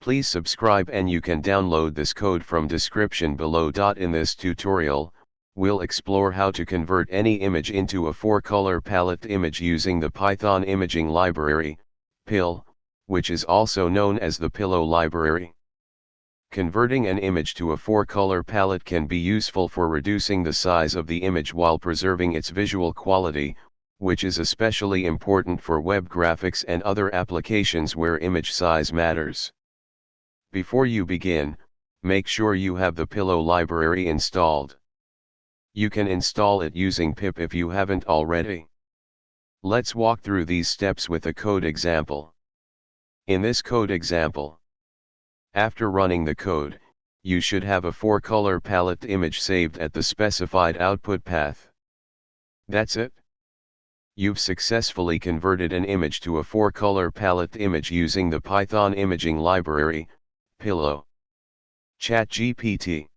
Please subscribe and you can download this code from description below. In this tutorial, we'll explore how to convert any image into a 4-color palette image using the Python imaging library, PIL, which is also known as the Pillow library. Converting an image to a 4-color palette can be useful for reducing the size of the image while preserving its visual quality, which is especially important for web graphics and other applications where image size matters. Before you begin, make sure you have the Pillow library installed. You can install it using pip if you haven't already. Let's walk through these steps with a code example. In this code example, after running the code, you should have a 4-color palette image saved at the specified output path. That's it. You've successfully converted an image to a 4-color palette image using the Python imaging library, Pillow. ChatGPT.